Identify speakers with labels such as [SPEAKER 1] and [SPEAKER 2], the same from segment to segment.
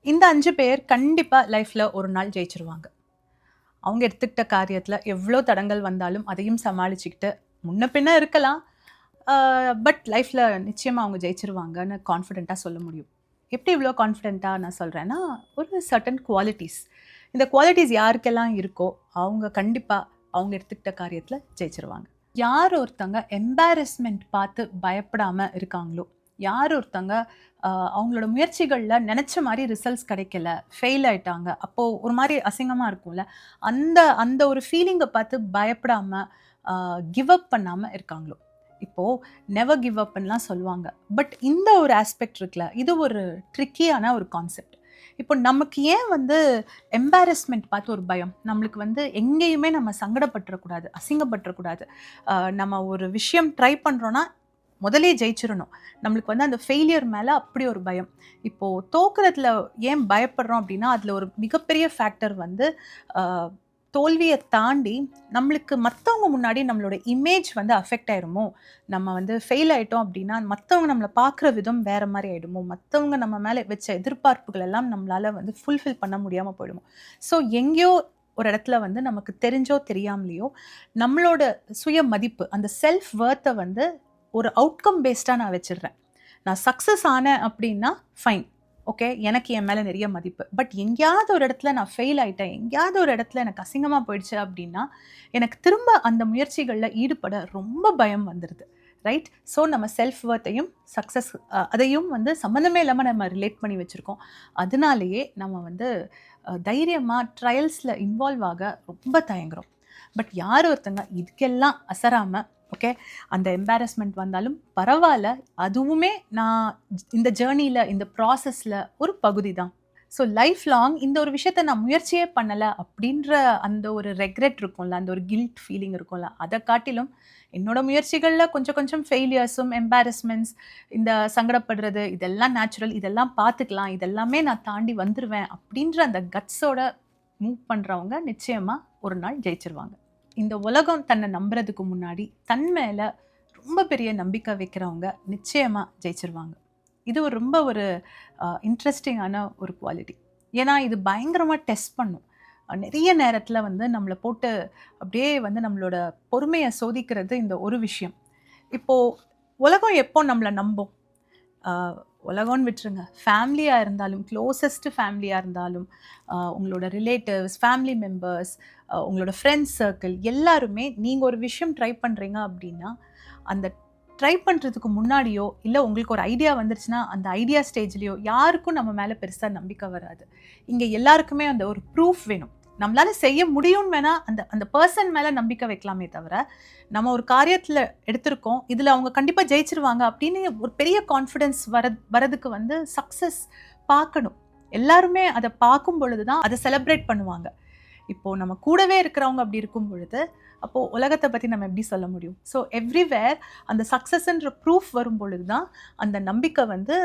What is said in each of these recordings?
[SPEAKER 1] இந்த 5 பேர் கண்டிப்பா லைஃப்ல ஒரு நாள் ஜெயிச்சுருவாங்க. அவங்க எடுத்துக்கிட்ட காரியத்துல எவ்ளோ தடங்கல் வந்தாலும் அதையும் சமாளிச்சுக்கிட்டு முன்ன பின்ன இருக்கலாம். ஆ பட் லைஃப்ல நிச்சயமா அவங்க ஜெயிச்சுருவாங்கன்னு கான்ஃபிடென்ட்டா சொல்ல முடியும். எப்படி இவ்ளோ கான்ஃபிடென்ட்டா நான் சொல்றேன்னா, ஒரு சர்டன் குவாலிட்டீஸ். இந்த குவாலிட்டீஸ் யாருக்கெல்லாம் இருக்கோ, அவங்க கண்டிப்பா அவங்க எடுத்துக்கிட்ட காரியத்துல ஜெயிச்சுருவாங்க. யார் ஒருத்தங்க எம்பாரஸ்மென்ட் பார்த்து பயப்படாம இருக்காங்களோ, யார் ஒருத்தங்க அவங்களோட முயற்சிகள்ல நெனச்ச மாரி ரிசல்ட்ஸ் கிடைக்கல, ஃபெயில் ஆயிட்டாங்க. அப்போ ஒரு மாரி அசிங்கமா இருக்கும்ல. அந்த அந்த ஒரு ஃபீலிங்க பார்த்து பயப்படாம, அ கிவ் அப் பண்ணாம இருக்காங்களோ. இப்போ நெவர் கிவ் அப்ன்லாம் சொல்லுவாங்க. பட் இந்த ஒரு ஆஸ்பெக்ட் இருக்குல்ல, இது ஒரு ட்ரிக்கியான ஒரு கான்செப்ட். இப்போ நமக்கு ஏன் வந்து எம்பாரஸ்மென்ட் பார்த்து ஒரு பயம்? நம்மளுக்கு வந்து எங்கேயுமே நம்ம சங்கடப்பட்டுறக்கூடாது, அசிங்கப்பட்டுறக்கூடாது. நம்ம ஒரு விஷயம் ட்ரை பண்றோம்னா, முதலே ஜெயிச்சிரணும். நம்மளுக்கு வந்து அந்த ஃபெயிலியர் மேல அப்படி ஒரு பயம். இப்போ தோக்குறதுல ஏன் பயப்படுறோம் அப்படின்னா, அதுல ஒரு மிகப்பெரிய ஃபேக்டர் வந்து அ தோல்விய தாண்டி நம்மளுக்கு மத்தவங்க முன்னாடி நம்மளோட இமேஜ் வந்து அஃபெக்ட் ஆயிருமோ! நம்ம வந்து ஃபெயில் ஆயிட்டோம் அப்படின்னா, மத்தவங்க நம்மள பார்க்குற விதம் வேற மாரி ஆயிடுமோ! மத்தவங்க நம்ம மேல வச்ச எதிர்பார்ப்புகள் எல்லாம் நம்மளால வந்து ஃபுல்ஃபில் பண்ண முடியாம போயிடுமோ! ஸோ எங்கேயோ ஒரு இடத்துல வந்து நமக்கு தெரிஞ்சோ, தெரியாமலயோ நம்மளோட சுய மதிப்பு, அந்த செல்ஃப் வொர்த்த வந்து ஒரு அவுட்கம் பேஸ்டா நான் வச்சுடுறேன். நான் சக்சஸ் ஆனேன் அப்படின்னா ஃபைன். ஓகே. எனக்கு என் மேல நிறைய மதிப்பு. பட் எங்கேயாவது ஒரு இடத்துல நான் ஃபெயில் ஆயிட்டேன். எங்கேயாவது ஒரு இடத்துல எனக்கு அசிங்கமா போயிடுச்சு அப்படின்னா, எனக்கு திரும்ப அந்த முயற்சிகள்ல ஈடுபட ரொம்ப பயம் வந்துருது. ரைட்? ஸோ நம்ம செல்ஃப் வொர்த்தையும், சக்சஸ் அதையும் வந்து சம்மந்தமே இல்லாம நம்ம ரிலேட் பண்ணி வச்சிருக்கோம். அதனாலேயே நம்ம வந்து தைரியமா ட்ரையல்ஸ்ல இன்வால்வ் ஆக ரொம்ப தயங்குறோம். பட் யார் ஒருத்தங்க இதுக்கெல்லாம் அசராம, ஓகே, அந்த எம்பாரஸ்மென்ட் வந்தாலும் பரவால்ல. அதுவுமே நான் இந்த ஜர்னில, இந்த ப்ராசஸ்ல ஒரு பகுதி தான். ஸோ லைஃப் லாங் இந்த ஒரு விஷயத்த நான் முயற்சியே பண்ணல அப்படின்ற அந்த ஒரு ரெக்ரெட் இருக்கும்ல, அந்த ஒரு கில்ட் ஃபீலிங் இருக்கும்ல, அத காட்டிலும் என்னோட முயற்சிகள்ல கொஞ்சம் கொஞ்சம் ஃபெயிலியர்ஸும், எம்பாரஸ்மென்ட்ஸ், இந்த சங்கடப்படுறது இதெல்லாம் நேச்சுரல். இதெல்லாம் பார்த்துக்கலாம். இதெல்லாமே நான் தாண்டி வந்துருவேன் அப்படின்ற அந்த கட்ஸோட மூவ் பண்றவங்க நிச்சயமா ஒரு நாள் ஜெயிச்சுருவாங்க. இந்த உலகம் தன்னை நம்புறதுக்கு முன்னாடி தன் மேல ரொம்ப பெரிய நம்பிக்கை வைக்கிறவங்க நிச்சயமா ஜெயிச்சிருவாங்க. இது ஒரு ரொம்ப ஒரு இன்ட்ரெஸ்டிங்கான ஒரு குவாலிட்டி. ஏன்னா இது பயங்கரமா டெஸ்ட் பண்ணும். நிறைய நேரத்துல வந்து நம்மள போட்டு அப்படியே வந்து நம்மளோட பொறுமைய சோதிக்கிறது இந்த ஒரு விஷயம். இப்போ உலகம் எப்போ நம்மள நம்பும்? அ உலகம்னு விட்டுருங்க. ஃபேமிலியா இருந்தாலும், குளோசஸ்ட் ஃபேமிலியா இருந்தாலும், உங்களோட ரிலேட்டிவ்ஸ், ஃபேமிலி மெம்பர்ஸ், உங்களோட ஃப்ரெண்ட்ஸ் சர்க்கிள் எல்லாருமே நீங்க ஒரு விஷயம் ட்ரை பண்றீங்க அப்படின்னா, அந்த ட்ரை பண்றதுக்கு முன்னாடியோ, இல்ல உங்களுக்கு ஒரு ஐடியா வந்துருச்சுன்னா, அந்த ஐடியா ஸ்டேஜ்லயோ யாருக்கும் நம்ம மேல பெருசா நம்பிக்கை வராது. இங்க எல்லாருக்குமே அந்த ஒரு ப்ரூஃப் வேணும். நம்மளால செய்ய முடியும்னு வேணா அந்த அந்த பெர்சன் மேல நம்பிக்கை வைக்கலாமே தவிர, நம்ம ஒரு காரியத்துல எடுத்திருக்கோம். இதுல அவங்க கண்டிப்பா ஜெயிச்சுருவாங்க அப்படின்னு ஒரு பெரிய கான்ஃபிடன்ஸ் வரதுக்கு வந்து சக்சஸ் பார்க்கணும். எல்லாருமே அத பார்க்கும் பொழுது தான் அத செலிப்ரேட் பண்ணுவாங்க. இப்போ நம்ம கூடவே இருக்கிறவங்க அப்படி இருக்கும் பொழுது, அப்போ உலகத்த பத்தி நம்ம எப்படி சொல்ல முடியும்? ஸோ எவ்ரிவேர் அந்த சக்சஸ்ன்ற ப்ரூஃப் வரும்பொழுது தான் அந்த நம்பிக்கை வந்து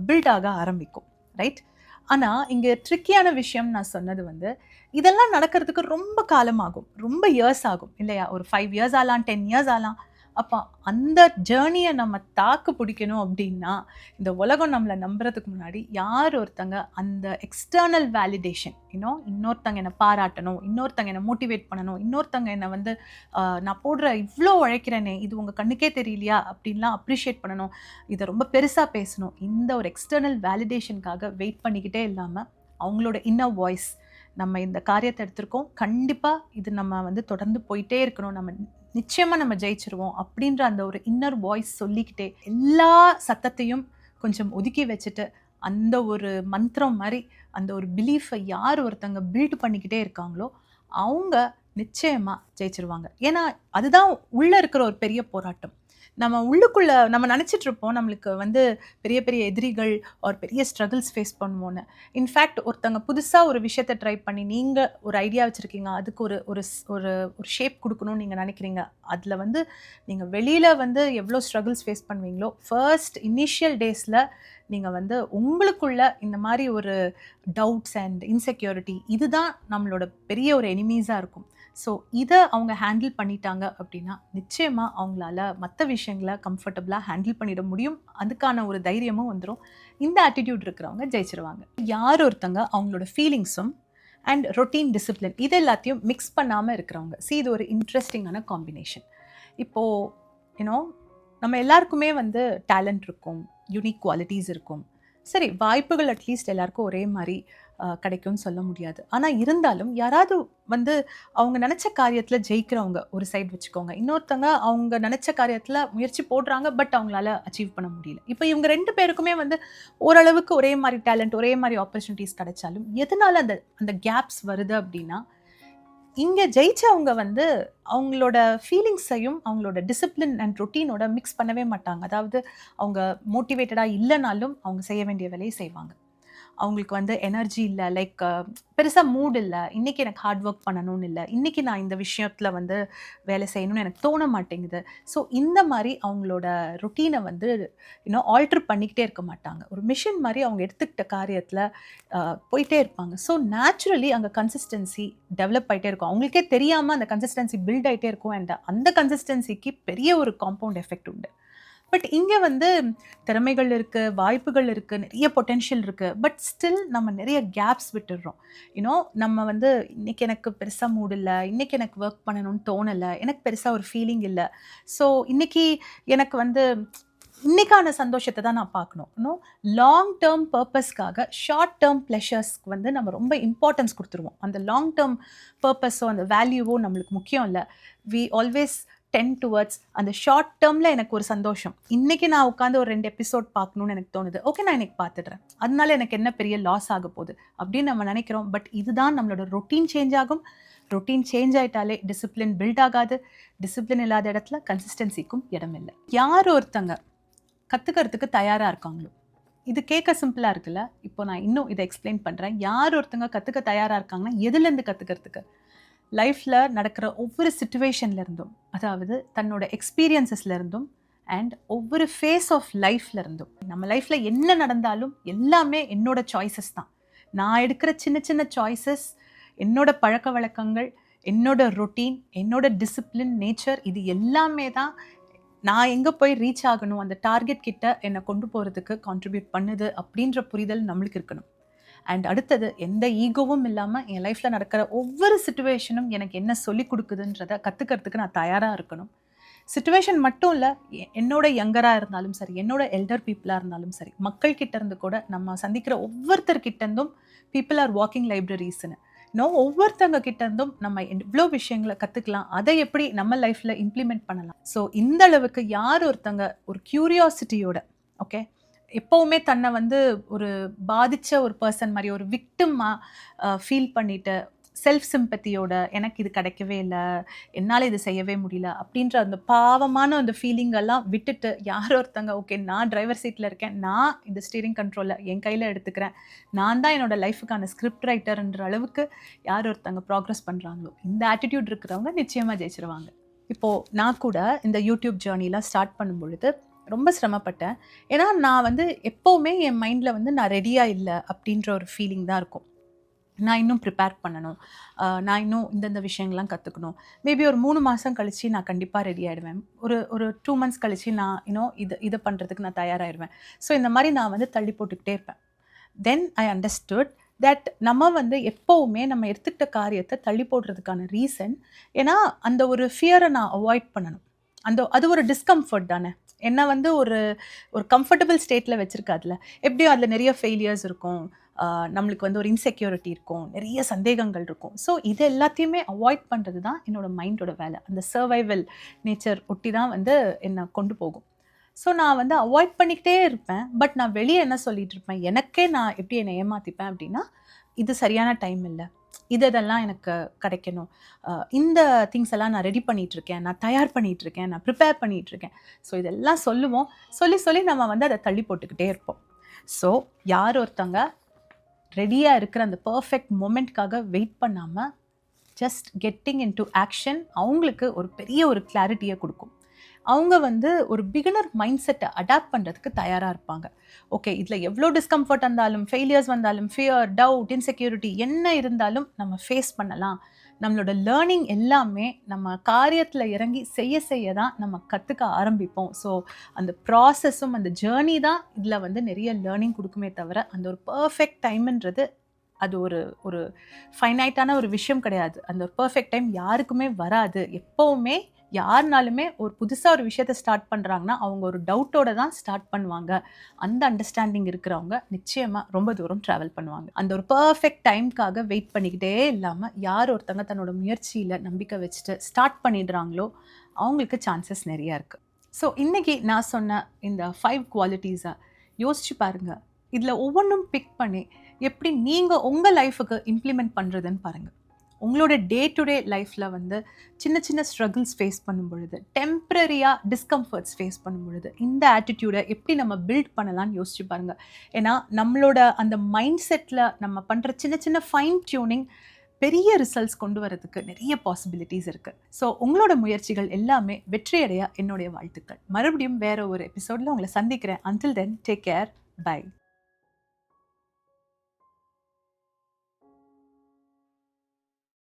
[SPEAKER 1] பில்ட் ஆக ஆரம்பிக்கும். ரைட்? ஆனா, இங்க ட்ரிக்கியான விஷயம் நான் சொன்னது வந்து, இதெல்லாம் நடக்கிறதுக்கு ரொம்ப காலம் ஆகும். ரொம்ப இயர்ஸ் ஆகும் இல்லையா? ஒரு 5 இயர்ஸ் ஆகலாம், 10 இயர்ஸ் ஆகலாம். அப்ப அந்த ஜர்னிய நம்ம தாக்கு பிடிக்கணும் அப்படின்னா, இந்த உலகம் நம்மள நம்புறதுக்கு முன்னாடி யார் ஒருத்தங்க அந்த எக்ஸ்டர்னல் வேலிடேஷன் இன்னொருத்தங்க என்ன பாராட்டணும், இன்னொருத்தங்க என்ன மோட்டிவேட் பண்ணணும், இன்னொருத்தங்க என்ன வந்து நான் போடுற இவ்ளோ உழைக்கிறேனே, இது உங்க கண்ணுக்கே தெரியலையா? அப்படின்லாம் அப்ரிஷியேட் பண்ணணும். இத ரொம்ப பெருசா பேசணும். இந்த ஒரு எக்ஸ்டர்னல் வேலிடேஷன்க்காக வெயிட் பண்ணிக்கிட்டே இல்லாம, அவங்களோட இன்னர் வாய்ஸ் நம்ம இந்த காரியத்த எடுத்திருக்கோம். கண்டிப்பா இது நம்ம வந்து தொடர்ந்து போயிட்டே இருக்கணும். நிச்சயமா நம்ம ஜெயிச்சுருவோம். அப்படின்ற அந்த ஒரு இன்னர் வாய்ஸ் சொல்லிக்கிட்டே, எல்லா சத்தத்தையும் கொஞ்சம் ஒதுக்கி வச்சுட்டு, அந்த ஒரு மந்திரம் மாரி, அந்த ஒரு பிலீஃப யார் ஒருத்தங்க பில்ட் பண்ணிக்கிட்டே இருக்காங்களோ, அவங்க நிச்சயமா ஜெயிச்சுருவாங்க. ஏன்னா, அதுதான் உள்ள இருக்கிற ஒரு பெரிய போராட்டம். நம்ம உள்ளுக்குள்ள நம்ம நெனச்சிட்டு இருப்போம், நம்மளுக்கு வந்து பெரிய பெரிய எதிரிகள் ஆர் பெரிய ஸ்ட்ரகிள்ஸ் ஃபேஸ் பண்ணுவோன்னு. இன்ஃபேக்ட் ஒருத்தங்க புதுசா ஒரு விஷயத்த ட்ரை பண்ணி, நீங்க ஒரு ஐடியா வச்சிருக்கீங்க. அதுக்கு ஒரு ஒரு ஸ் ஒரு ஒரு ஷேப் குடுக்கணும்னு நீங்க நெனைக்கிறீங்க. அதுல வந்து நீங்க வெளியில வந்து எவ்ளோ ஸ்ட்ரகிள்ஸ் ஃபேஸ் பண்ணுவீங்களோ, ஃபர்ஸ்ட் இனிஷியல் டேஸ்ல நீங்க வந்து உங்களுக்குள்ள இந்த மாரி ஒரு டவுட்ஸ் அண்ட் இன்செக்யூரிட்டி இதுதான் நம்மளோட பெரிய ஒரு எனிமீஸா இருக்கும். ஸோ இதை அவங்க ஹேண்டில் பண்ணிட்டாங்க அப்படின்னா நிச்சயமாக அவங்களால மற்ற விஷயங்களை கம்ஃபர்டபுளாக ஹேண்டில் பண்ணிட முடியும். அதுக்கான ஒரு தைரியமும் வந்துடும். இந்த ஆட்டிடியூட் இருக்கிறவங்க ஜெயிச்சிருவாங்க. யார் ஒருத்தங்க அவங்களோட ஃபீலிங்ஸும் அண்ட் ரொட்டீன் டிசிப்ளின் இது எல்லாத்தையும் மிக்ஸ் பண்ணாமல் இருக்கிறவங்க. இது ஒரு இன்ட்ரெஸ்டிங்கான காம்பினேஷன். இப்போது யூனோ நம்ம எல்லாருக்குமே வந்து டேலண்ட் இருக்கும், யூனிக் குவாலிட்டிஸ் இருக்கும். சரி, வாய்ப்புகள் அட்லீஸ்ட் எல்லாருக்கும் ஒரே மாதிரி கிடைக்கும்னு சொல்ல முடியாது. ஆனால் இருந்தாலும் யாராவது வந்து அவங்க நினச்ச காரியத்தில் ஜெயிக்கிறவங்க ஒரு சைடு வச்சுக்கோங்க, இன்னொருத்தங்க அவங்க நினச்ச காரியத்தில் முயற்சி போடுறாங்க, பட் அவங்களால அச்சீவ் பண்ண முடியல. இப்போ இவங்க 2 பேருக்குமே வந்து ஓரளவுக்கு ஒரே மாதிரி டேலண்ட், ஒரே மாதிரி ஆப்பர்ச்சுனிட்டிஸ் கிடைச்சாலும் எதனால அந்த அந்த கேப்ஸ் வருது அப்படின்னா, இங்கே ஜெயிச்சவங்க வந்து அவங்களோட ஃபீலிங்ஸையும் அவங்களோட டிசிப்ளின் அண்ட் ரொட்டீனோட மிக்ஸ் பண்ணவே மாட்டாங்க. அதாவது அவங்க மோட்டிவேட்டடாக இல்லைனாலும் அவங்க செய்ய வேண்டிய வேலையை செய்வாங்க. அவங்களுக்கு வந்து எனர்ஜி இல்லை, லைக் பெருசாக மூட் இல்லை, இன்றைக்கி எனக்கு ஹார்ட் ஒர்க் பண்ணணும்னு இல்லை, இன்றைக்கி நான் இந்த விஷயத்தில் வந்து வேலை செய்யணும்னு எனக்கு தோண மாட்டேங்குது. ஸோ இந்த மாதிரி அவங்களோட ரொட்டீனை வந்து இன்னும் ஆல்ட்ரு பண்ணிக்கிட்டே இருக்க மாட்டாங்க. ஒரு மிஷின் மாதிரி அவங்க எடுத்துக்கிட்ட காரியத்தில் போயிட்டே இருப்பாங்க. ஸோ நேச்சுரலி அங்கே கன்சிஸ்டன்சி டெவலப் ஆகிட்டே இருக்கும். அவங்களுக்கே தெரியாமல் அந்த கன்சிஸ்டன்சி பில்ட் ஆகிட்டே இருக்கும். அண்ட் அந்த கன்சிஸ்டன்சிக்கு பெரிய ஒரு காம்பவுண்ட் எஃபெக்ட் உண்டு. பட் இங்கே வந்து திறமைகள் இருக்குது, வாய்ப்புகள் இருக்குது, நிறைய பொட்டென்ஷியல் இருக்குது. பட் ஸ்டில் நம்ம நிறைய கேப்ஸ் விட்டுடுறோம். நம்ம வந்து இன்றைக்கி எனக்கு பெருசாக மூட் இல்லை, இன்றைக்கி எனக்கு ஒர்க் பண்ணணும்னு தோணலை, எனக்கு பெருசாக ஒரு ஃபீலிங் இல்லை, ஸோ இன்றைக்கி எனக்கு வந்து இன்றைக்கான சந்தோஷத்தை தான் நான் பார்க்கணும். லாங் டேர்ம் பர்பஸ்க்காக ஷார்ட் டேர்ம் ப்ளஷர்ஸ்க்கு வந்து நம்ம ரொம்ப இம்பார்ட்டன்ஸ் கொடுத்துருவோம். அந்த லாங் டேர்ம் பர்பஸோ அந்த வேல்யூவோ நம்மளுக்கு முக்கியம் இல்லை. வி ஆல்வேஸ் டென் டுவர்ட்ஸ் அந்த ஷார்ட் டேர்மில் எனக்கு ஒரு சந்தோஷம், இன்றைக்கி நான் உட்காந்து ஒரு 2 எபிசோட் பார்க்கணுன்னு எனக்கு தோணுது, ஓகே நான் இன்றைக்கி பார்த்துடுறேன், அதனால எனக்கு என்ன பெரிய லாஸ் ஆக போகுது அப்படின்னு நம்ம நினைக்கிறோம். பட் இதுதான் நம்மளோட ரொட்டீன் சேஞ்ச் ஆகும். ரொட்டீன் சேஞ்ச் ஆகிட்டாலே டிசிப்ளின் பில்ட் ஆகாது. டிசிப்ளின் இல்லாத இடத்துல கன்சிஸ்டன்சிக்கும் இடம் இல்லை. யார் ஒருத்தங்க கற்றுக்கிறதுக்கு தயாராக இருக்காங்களோ, இது கேட்க சிம்பிளாக இருக்குல்ல, இப்போ நான் இன்னும் இதை எக்ஸ்பிளைன் பண்ணுறேன். யார் ஒருத்தங்க கற்றுக்க தயாராக இருக்காங்கன்னா எதுலேருந்து கற்றுக்கிறதுக்கு, லைஃப்பில் நடக்கிற ஒவ்வொரு சிச்சுவேஷன்லேருந்தும், அதாவது தன்னோட எக்ஸ்பீரியன்ஸஸ்லேருந்தும் அண்ட் ஒவ்வொரு ஃபேஸ் ஆஃப் லைஃப்லேருந்தும். நம்ம லைஃப்பில் என்ன நடந்தாலும் எல்லாமே என்னோட சாய்ஸஸ் தான். நான் எடுக்கிற சின்ன சின்ன சாய்ஸஸ், என்னோட பழக்க வழக்கங்கள், என்னோட ரொட்டீன், என்னோட டிசிப்ளின், நேச்சர், இது எல்லாமே தான் நான் எங்கே போய் ரீச் ஆகணும், அந்த டார்கெட் கிட்ட என்னை கொண்டு போகிறதுக்கு கான்ட்ரிபியூட் பண்ணுது அப்படின்ற புரிதல் நம்மளுக்கு இருக்கணும். அண்ட் அடுத்தது, எந்த ஈகோவும் இல்லாமல் என் லைஃப்பில் நடக்கிற ஒவ்வொரு சிச்சுவேஷனும் எனக்கு என்ன சொல்லி கொடுக்குதுன்றதை கற்றுக்கிறதுக்கு நான் தயாராக இருக்கணும். சிச்சுவேஷன் மட்டும் இல்லை, என்னோட யங்கராக இருந்தாலும் சரி, என்னோட எல்டர் பீப்புளாக இருந்தாலும் சரி, மக்கள்கிட்ட இருந்து கூட நம்ம சந்திக்கிற ஒவ்வொருத்தர்கிட்டேருந்தும் பீப்புள் ஆர் வாக்கிங் லைப்ரரிஸ்ன்னு ஒவ்வொருத்தவங்க கிட்டேருந்தும் நம்ம எவ்வளோ விஷயங்களை கற்றுக்கலாம், அதை எப்படி நம்ம லைஃப்பில் இம்ப்ளிமெண்ட் பண்ணலாம். ஸோ இந்த அளவுக்கு யார் ஒருத்தங்க ஒரு க்யூரியாசிட்டியோட, ஓகே, எப்போவுமே தன்னை வந்து ஒரு பாதித்த ஒரு பர்சன் மாதிரி ஒரு விக்டிமாக ஃபீல் பண்ணிவிட்டு செல்ஃப் சிம்பத்தியோட எனக்கு இது கிடைக்கவே இல்லை, என்னால் இது செய்யவே முடியல அப்படின்ற அந்த பாவமான அந்த ஃபீலிங்கெல்லாம் விட்டுட்டு யார் ஒருத்தங்க ஓகே நான் டிரைவர் சீட்டில் இருக்கேன், நான் இந்த ஸ்டீரிங் கண்ட்ரோலை என் கையில் எடுத்துக்கிறேன், நான் தான் என்னோடய லைஃபுக்கான ஸ்கிரிப்ட் ரைட்டர்ன்ற அளவுக்கு யார் ஒருத்தங்க ப்ராக்ரஸ் பண்ணுறாங்களோ, இந்த ஆட்டிடியூட் இருக்கிறவங்க நிச்சயமாக ஜெயிச்சிருவாங்க. இப்போது நான் கூட இந்த யூடியூப் ஜேர்னிலாம் ஸ்டார்ட் பண்ணும் பொழுது ரொம்ப சிரமப்பட்டேன். ஏன்னா நான் வந்து எப்போவுமே என் மைண்டில் வந்து நான் ரெடியாக இல்லை அப்படின்ற ஒரு ஃபீலிங் தான் இருக்கும். நான் இன்னும் ப்ரிப்பேர் பண்ணணும், நான் இன்னும் இந்தந்த விஷயங்கள்லாம் கற்றுக்கணும். மேபி ஒரு 3 மாதம் கழித்து நான் கண்டிப்பாக ரெடி ஆகிடுவேன். ஒரு 2 மந்த்ஸ் கழித்து நான் இதை பண்ணுறதுக்கு நான் தயாராகிடுவேன். ஸோ இந்த மாதிரி நான் வந்து தள்ளி போட்டுக்கிட்டே இருப்பேன். தென் ஐ அண்டர்ஸ்டுட் தட் நம்ம வந்து எப்போவுமே நம்ம எடுத்துக்கிட்ட காரியத்தை தள்ளி போடுறதுக்கான ரீசன், ஏன்னா அந்த ஒரு ஃபியரை நான் அவாய்ட் பண்ணணும். அது ஒரு டிஸ்கம்ஃபர்ட் தானே, என்ன வந்து ஒரு கம்ஃபர்டபுள் ஸ்டேட்டில் வச்சுருக்காதுல. எப்படியும் அதில் நிறைய ஃபெயிலியர்ஸ் இருக்கும், நம்மளுக்கு வந்து ஒரு இன்செக்யூரிட்டி இருக்கும், நிறைய சந்தேகங்கள் இருக்கும். ஸோ இது எல்லாத்தையுமே அவாய்ட் பண்ணுறது தான் என்னோடய மைண்டோட வேலை. அந்த சர்வைவல் நேச்சர் ஒட்டி தான் வந்து என்னை கொண்டு போகும். ஸோ நான் வந்து அவாய்ட் பண்ணிக்கிட்டே இருப்பேன். பட் நான் வெளியே என்ன சொல்லிகிட்டு இருப்பேன், எனக்கே நான் எப்படி என்னை ஏமாற்றிப்பேன் அப்படின்னா, இது சரியான டைம் இல்லை, இதெல்லாம் எனக்கு கிடைக்கணும், இந்த திங்ஸ் எல்லாம் நான் ரெடி பண்ணிகிட்ருக்கேன், நான் தயார் பண்ணிகிட்ருக்கேன், நான் ப்ரிப்பேர் பண்ணிகிட்ருக்கேன். ஸோ இதெல்லாம் சொல்லுவோம். சொல்லி நம்ம வந்து அதை தள்ளி போட்டுக்கிட்டே இருப்போம். ஸோ யார் ஒருத்தங்க ரெடியாக இருக்கிற அந்த பர்ஃபெக்ட் மொமெண்ட்காக வெயிட் பண்ணாமல் just getting in to action அவங்களுக்கு ஒரு பெரிய ஒரு கிளாரிட்டியை கொடுக்கும். அவங்க வந்து ஒரு பிகினர் மைண்ட் செட்டை அடாப்ட் பண்ணுறதுக்கு தயாராக இருப்பாங்க. ஓகே, இதில் எவ்வளோ டிஸ்கம்ஃபர்ட் வந்தாலும், ஃபெயிலியர்ஸ் வந்தாலும், ஃபியர், டவுட், இன்செக்யூரிட்டி என்ன இருந்தாலும் நம்ம ஃபேஸ் பண்ணலாம், நம்மளோட லேர்னிங் எல்லாமே நம்ம காரியத்தில் இறங்கி செய்ய செய்ய தான் நம்ம கற்றுக்க ஆரம்பிப்போம். ஸோ அந்த ப்ராசஸும் அந்த ஜேர்னி தான் இதில் வந்து நிறைய லேர்னிங் கொடுக்குமே தவிர, அந்த ஒரு பர்ஃபெக்ட் டைம்ன்றது அது ஒரு ஒரு ஃபைனைட்டான ஒரு விஷயம் கிடையாது. அந்த ஒரு பர்ஃபெக்ட் டைம் யாருக்குமே வராது. எப்பவுமே யாருனாலுமே ஒரு புதுசா ஒரு விஷயத்த ஸ்டார்ட் பண்றாங்கன்னா, அவங்க ஒரு டவுட்டோட தான் ஸ்டார்ட் பண்ணுவாங்க. அந்த அண்டர்ஸ்டாண்டிங் இருக்கிறவங்க நிச்சயமா ரொம்ப தூரம் டிராவல் பண்ணுவாங்க. அந்த ஒரு பெர்ஃபெக்ட் டைம்க்காக வெயிட் பண்ணிக்கிட்டே இல்லாம, யார் ஒருத்தங்க தன்னோட முயற்சியில நம்பிக்கை வச்சுட்டு ஸ்டார்ட் பண்ணிடுறாங்களோ, அவங்களுக்கு சான்சஸ் நெறைய இருக்கு. ஸோ இன்னைக்கு நான் சொன்ன இந்த 5 குவாலிட்டீஸ யோசிச்சு பாருங்க. இதுல ஒவ்வொன்னும் பிக் பண்ணி எப்படி நீங்க உங்க லைஃப்க்கு இம்ப்ளிமெண்ட் பண்றதுன்னு பாருங்க. உங்களோட டே டு டே லைஃப்ல வந்து சின்ன சின்ன ஸ்ட்ரகிள்ஸ் ஃபேஸ் பண்ணும் பொழுது, டெம்பரரியா டிஸ்கம்ஃபர்ட்ஸ் ஃபேஸ் பண்ணும் பொழுது, இந்த ஆட்டிட்யூட எப்படி நம்ம பில்ட் பண்ணலாம்னு யோசிச்சு பாருங்க. ஏன்னா நம்மளோட அந்த மைண்ட் செட்ல நம்ம பண்ற சின்ன சின்ன ஃபைன் டியூனிங் பெரிய ரிசல்ட்ஸ் கொண்டு வரதுக்கு நிறைய பாசிபிலிட்டிஸ் இருக்கு. ஸோ உங்களோட முயற்சிகள் எல்லாமே வெற்றியடைய என்னுடைய வாழ்த்துக்கள். மறுபடியும் வேற ஒரு எபிசோட்ல உங்களை சந்திக்கிறேன். Until then take care. By.